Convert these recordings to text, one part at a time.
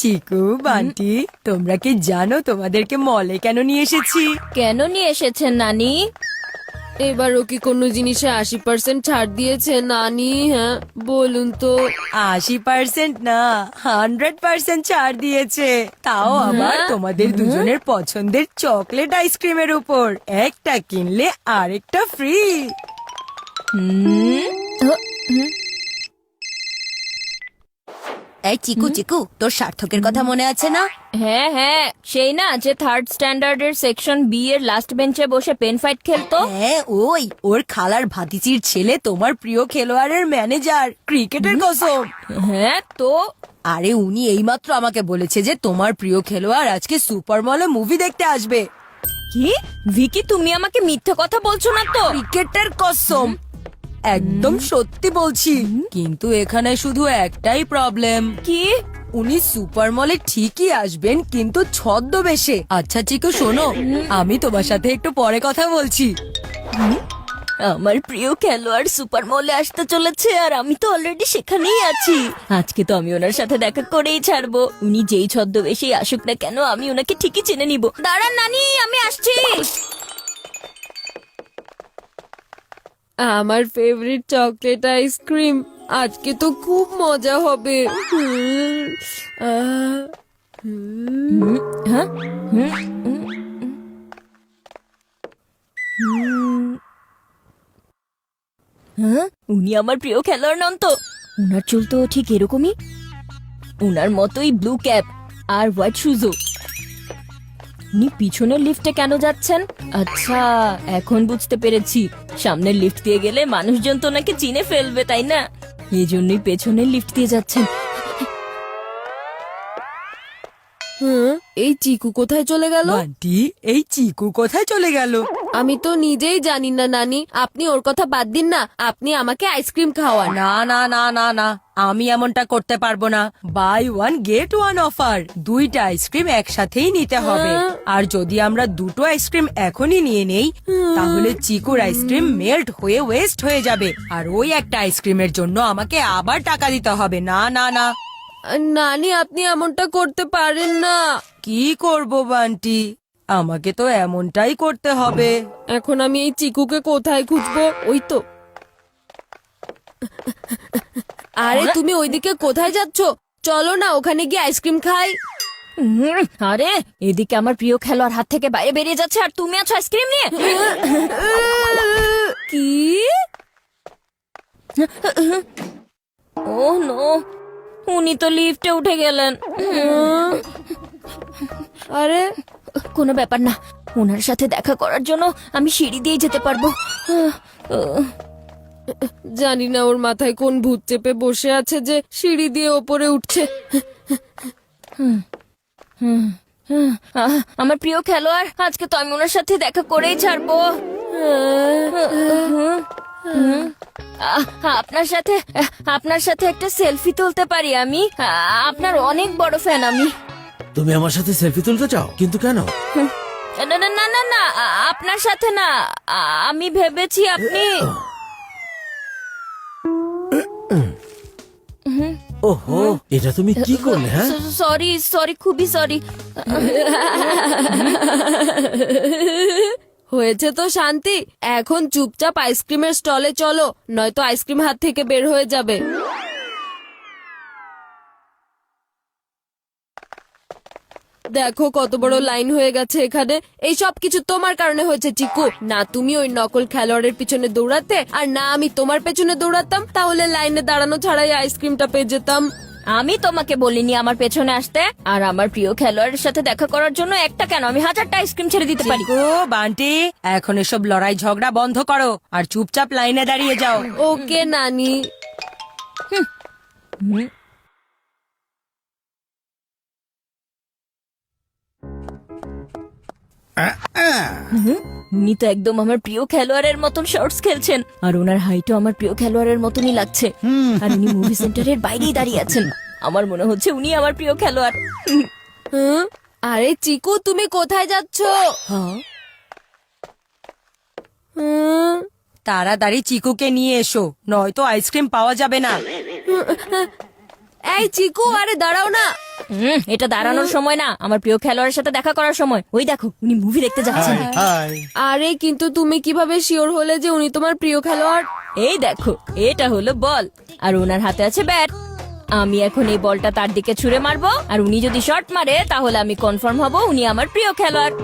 চিকু বান্টি, তোমরা কি জানো তোমাদেরকে মলে কেন নিয়ে এসেছি? কেন নিয়ে এসেছেন নানি? এবারও কি কোনো জিনিসে 80% ছাড় দিয়েছে নানি? হ্যাঁ বলুন তো। 80% না, 100% ছাড় দিয়েছে। তাও আবার তোমাদের দুজনের পছন্দের চকলেট আইসক্রিমের উপর। একটা কিনলে আরেকটা ফ্রি। এই চিকু চিকু, তোর সার্থকের কথা মনে আছে না? হ্যাঁ হ্যাঁ, সেই না যে 3rd স্ট্যান্ডার্ডের সেকশন বি এর লাস্ট বেঞ্চে বসে পেন ফাইট খেলতো। হ্যাঁ, ওর খালার ভাতিজির ছেলে তোমার প্রিয় খেলোয়াড়ের ম্যানেজার, ক্রিকেটের কসম। হ্যাঁ তো আরে উনি এইমাত্র আমাকে বলেছে যে তোমার প্রিয় খেলোয়াড় আজকে সুপার মলে মুভি দেখতে আসবে। কি ভিকি, তুমি আমাকে মিথ্যে কথা বলছো না তো? ক্রিকেটের কসম, একদম সত্যি বলছি। কিন্তু এখানে শুধু একটাই প্রবলেম। কি? উনি সুপার মলে ঠিকই আসবেন, কিন্তু ছদ্মবেশে। আচ্ছা চিকু শোনো, আমি তোমার সাথে একটু পরে কথা বলছি। আমার প্রিয় খেলোয়াড় সুপার মলে আসতে চলেছে, আর আমি তো অলরেডি সেখানেই আছি। আজকে তো আমি ওনার সাথে দেখা করেই ছাড়বো। উনি যেই ছদ্মবেশেই আসুক না কেন, আমি ওনাকে ঠিকই চিনে নিব। দাঁড়ান নানি, আমি আসছি। আমার ফেভারিট চকলেট আইসক্রিম, আজকে তো খুব মজা হবে। হ্যাঁ? হ্যাঁ, উনি আমার প্রিয় খেলোয়াড় নন তো? উনার চুল তো ঠিক এরকমই, উনার মতোই ব্লু ক্যাপ আর হোয়াইট শুজও। উনি পিছনের লিফটে কেন যাচ্ছেন? আচ্ছা, এখন বুঝতে পেরেছি। সামনের লিফট দিয়ে গেলে মানুষজন তো ওনাকে চিনে ফেলবে, তাই না? এই জন্যই পেছনের লিফট দিয়ে যাচ্ছেন। হ্যাঁ, এই চিকু কোথায় চলে গেল? বান্টি, এই চিকু কোথায় চলে গেল? আমি তো নিজেই জানি না নানি, আপনি ওর কথা বাদ দিন না, আপনি আমাকে আইসক্রিম খাওয়ান। না না না না না, আমি এমনটা করতে পারবো না। Buy one get one offer, দুইটা আইসক্রিম একসাথেই নিতে হবে। আর যদি আমরা দুটো আইসক্রিম এখনই নিয়ে নেই, তাহলে চিকুর আইসক্রিম মেল্ট হয়ে ওয়েস্ট হয়ে যাবে, আর ওই একটা আইসক্রিমের জন্য আমাকে আবার টাকা দিতে হবে। না না না। নানি, আপনি এমনটা করতে পারেন না। কি করব বান্টি, আমাকে তো এমনটাই করতে হবে। এখন আমি এই চিকুকে কোথায় খুঁজবো? ওই তো। আরে তুমি ওইদিকে কোথায় যাচ্ছ? চলো না, ওখানে গিয়ে আইসক্রিম খাই। আরে এদিকে আমার প্রিয় খেলোয়াড় হাত থেকে বাইরে বেরিয়ে যাচ্ছে, আর তুমি আছো আইসক্রিম নিয়ে। কি? ও নো, উনি তো লিফটে উঠে গেলেন। আরে কোনো ব্যাপার না, ওনার সাথে দেখা করার জন্য আমি সিঁড়ি দিয়ে যেতে পারবো। জানি না ওর মাথায় কোন ভূত চেপে বসে আছে যে সিঁড়ি দিয়ে ওপরে উঠছে। আমার প্রিয় খেলোয়াড়, আজকে তো আমি ওনার সাথে দেখা করেই ছাড়বো। আপনার সাথে একটা সেলফি তুলতে পারি আমি? আপনার অনেক বড় ফ্যান আমি। তুমি আমার সাথে সেলফি তুলতে চাও, কিন্তু কেন? না না না না না, আপনার সাথে না। আমি ভেবেছি আপনি। ওহো, এটা তুমি কি করলে? হ্যাঁ, সরি সরি, খুবই সরি। হয়েছে তো শান্তি, এখন চুপচাপ আইসক্রিমের স্টলে চলো, নয়তো আইসক্রিম হাত থেকে বের হয়ে যাবে। দেখো কত বড় লাইন হয়ে গেছে এখানে। এই সব কিছু তোমার কারণে হয়েছে চিকু। না তুমি ওই নকল খেলোয়াড়ের পিছনে দৌড়াতে, আর না আমি তোমার পেছনে দৌড়াতাম, তাহলে লাইনে দাঁড়ানো ছাড়াই আইসক্রিমটা পেয়ে যেতাম। আমি তোমাকে বলিনি আমার পেছনে আসতে। আর আমার প্রিয় খেলোয়াড়ের সাথে দেখা করার জন্য একটা কেন, আমি 1000টা আইসক্রিম ছেড়ে দিতে পারি। চিকু বান্টি, এখন এসব লড়াই ঝগড়া বন্ধ করো আর চুপচাপ লাইনে দাঁড়িয়ে যাও। ওকে নানি। উনি তো একদম আমার প্রিয় খেলোয়াড়ের মতন শর্টস খেলছেন, আর ওনার হাইটও আমার প্রিয় খেলোয়াড়ের মতনই লাগছে। আর উনি মুভি সেন্টারের বাইরেই দাঁড়িয়ে আছেন। আমার মনে হচ্ছে উনি আমার প্রিয় খেলোয়াড়। হুম? আরে চিকু, তুমি কোথায় যাচ্ছ? হ্যাঁ, হুম? তাড়াতাড়ি চিকুকে নিয়ে এসো, নয়তো আইসক্রিম পাওয়া যাবে না। এই চিকু, আরে দাঁড়াও না। এটা দাঁড়ানোর সময় না, আমার প্রিয় খেলোয়াড়ের সাথে দেখা করার সময়। ওই দেখো, উনি মুভি দেখতে যাচ্ছেন। হাই আরে কিন্তু তুমি কিভাবে শিওর হলে যে উনি তোমার প্রিয় খেলোয়াড়? এই দেখো, এটা হলো বল, আর ওনার হাতে আছে ব্যাট। আমি এখন এই বলটা তার দিকে ছুঁড়ে মারবো, আর উনি যদি শট মারে তাহলে আমি কনফার্ম হব উনি আমার প্রিয় খেলোয়াড়।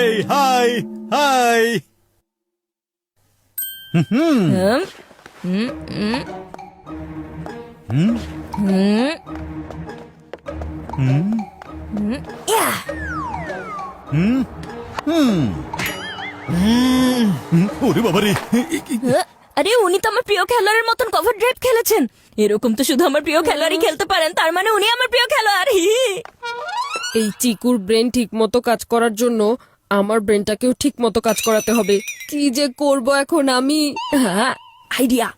এই হাই হাই হুম, হুম, হুম, হুম, ইয়া। ওরে বাবারে আরে উনি তো আমার প্রিয় খেলোয়াড়ের মতন কভার ড্রাইভ খেলেছেন। এরকম তো শুধু আমার প্রিয় খেলোয়াড়ই খেলতে পারেন, তার মানে উনি আমার প্রিয় খেলোয়াড়। এই চিকুর ব্রেন ঠিক মতো কাজ করার জন্য আমার ব্রেনটাকেও ঠিক মতো কাজ করাতে হবে। কি যে করব এখন আমি? হ্যাঁ, আইডিয়া।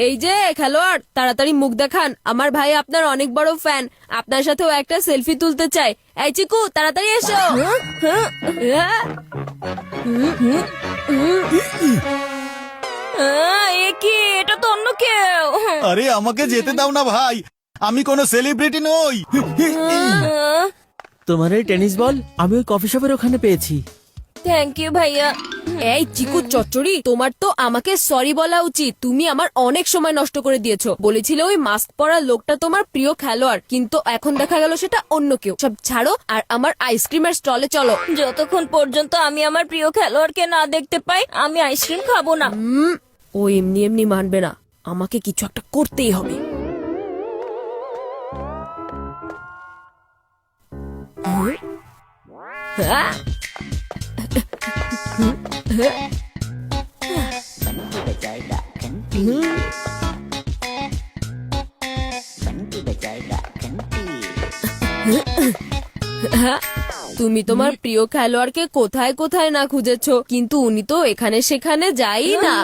এই যে খেলোয়াড়, তাড়াতাড়ি মুখ দেখান, আমার ভাই আপনার অনেক বড় ফ্যান, আপনার সাথেও একটা সেলফি তুলতে চাই। এই চিকু, তাড়াতাড়ি এসো। এ কি, এটা তো অন্য কেউ। আরে আমাকে যেতে দাও না ভাই, আমি কোনো সেলিব্রিটি নই। তোমার এই টেনিস বল আমি ওই কফি শপের ওখানে পেয়েছি। থ্যাংক ইউ ভাইয়া। এই চিকু চচ্চড়ি, তোমার তো আমাকে সরি বলা উচিত। তুমি আমার অনেক সময় নষ্ট করে দিয়েছো। বলেছিলে ওই মাস্ক পরা লোকটা তোমার প্রিয় খেলোয়াড়, কিন্তু এখন দেখা গেল সেটা অন্য কেউ। সব ছাড়ো আর আমার আইসক্রিমের স্টলে চলো। যতক্ষণ পর্যন্ত আমি আমার প্রিয় খেলোয়াড়কে না দেখতে পাই আমি আইসক্রিম খাবো না। ও এমনি এমনি মানবে না, আমাকে কিছু একটা করতেই হবে। হ্যাঁ? তুমি তোমার প্রিয় খেলোয়াড়কে কোথায় কোথায় না খুঁজেছো, কিন্তু উনি তো এখানে সেখানে যাই না।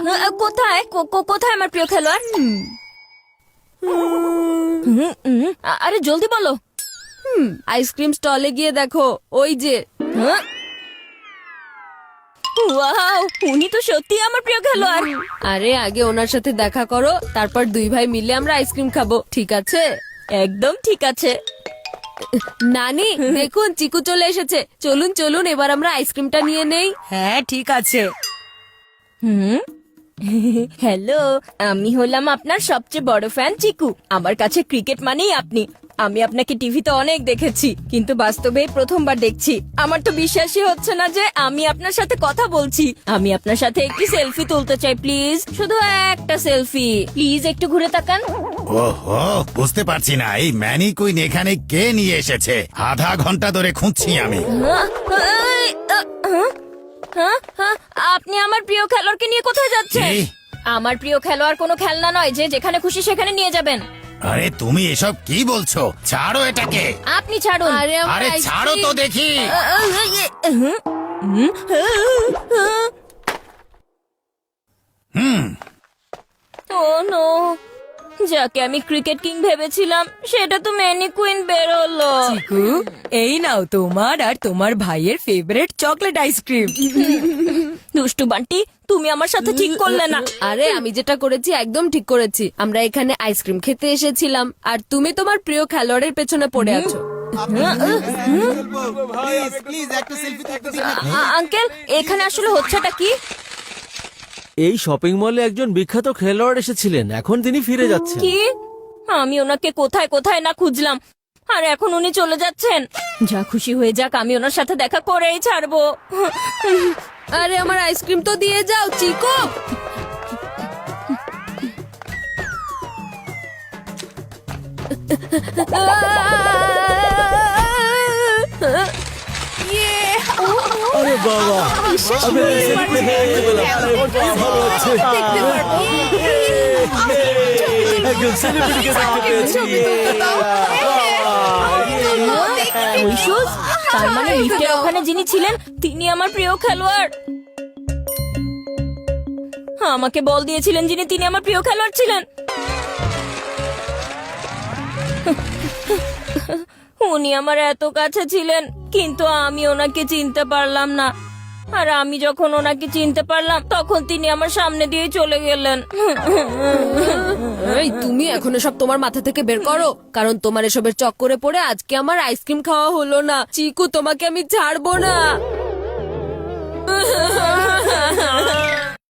কোথায় কোথায় আমার প্রিয় খেলোয়াড়? আরে জলদি বলো। আইসক্রিম স্টলে গিয়ে দেখো, ওই যে। ওয়াও, উনি তো সত্যি আমার প্রিয় খেলোয়াড়। আরে আগে ওনার সাথে দেখা করো, তারপর দুই ভাই মিলে আমরা আইসক্রিম খাবো, ঠিক আছে? একদম ঠিক আছে। নানি দেখুন, চিকু চলে এসেছে। চলুন চলুন, এবার আমরা আইসক্রিমটা নিয়ে নেই। হ্যাঁ ঠিক আছে। হ্যালো, আমি হলাম আপনার সবচেয়ে বড় ফ্যান চিকু। আমার কাছে ক্রিকেট মানেই আপনি। আমি আপনাকে টিভিতে অনেক দেখেছি, কিন্তু বাস্তবে এই প্রথমবার দেখছি। আমার তো বিশ্বাসই হচ্ছে না যে আমি আপনার সাথে কথা বলছি। আমি আপনার সাথে একটি সেলফি তুলতে চাই, প্লিজ, শুধু একটা সেলফি। প্লিজ একটু ঘুরে তাকান। ওহো, বুঝতে পারছি না এই ম্যানি কুইন এখানে কে নিয়ে এসেছে। আধা ঘন্টা ধরে খুঁজছি আমি। আপনি আমার প্রিয় খেলোয়াড়কে নিয়ে কোথায় যাচ্ছেন? কি? আমার প্রিয় খেলোয়াড় কোনো খেলনা নয় যে যেখানে খুশি সেখানে নিয়ে যাবেন। আরে তুমি এসব কি বলছো? ছাড়ো এটাকে। আপনি ছাড়ুন। আরে আমার আরে ছাড়ো তো দেখি। ও নো, যাকে আমি ক্রিকেট কিং ভেবেছিলাম সেটা তো ম্যানি কুইন বের হলো। চিকু, এই নাও তোমার আর তোমার ভাইয়ের ফেভারিট চকলেট আইসক্রিম। দুষ্টু বান্টি, তুমি আমার সাথে ঠিক করলে না। আরে আমি যেটা করেছি একদম ঠিক করেছি। আমরা এখানে আইসক্রিম খেতে এসেছিলাম, আর তুমি তোমার প্রিয় খেলোয়াড়ের পেছনে পড়ে আছো। আঙ্কেল, এখানে আসলে হচ্ছেটা কি? এই শপিং মলে একজন বিখ্যাত খেলোয়াড় এসেছিলেন, এখন তিনি ফিরে যাচ্ছেন। কি? আমি ওনাকে কোথায় কোথায় না খুঁজলাম, আর এখন উনি চলে যাচ্ছেন। যা খুশি হয়ে যাক, আমি ওনার সাথে দেখা করেই ছাড়বো। আরে আমার আইসক্রিম তো দিয়ে যাও চিকু। আরে বাবা, আমি সেলফি পেয়ে গেলাম। ভালো লাগছে। একজন সেলিব্রিটিকে দেখতে পেয়েছি। ঐশুজ, তার মানে লিফটের ওখানে যিনি ছিলেন তিনি আমার প্রিয় খেলোয়াড়। আমাকে বল দিয়েছিলেন যিনি, তিনি আমার প্রিয় খেলোয়াড় ছিলেন। উনি আমার এত কাছে ছিলেন, কিন্তু আমি ওনাকে চিনতে পারলাম না। আর আমি যখন ওনাকে চিনতে পারলাম তখন তিনি আমার সামনে দিয়ে চলে গেলেন। এই তুমি এখন সব তোমার মাথা থেকে বের করো, কারণ তোমার এসবের চক্করে পড়ে আজকে আমার আইসক্রিম খাওয়া হলো না। চিকু, তোমাকে আমি ছাড়বো না।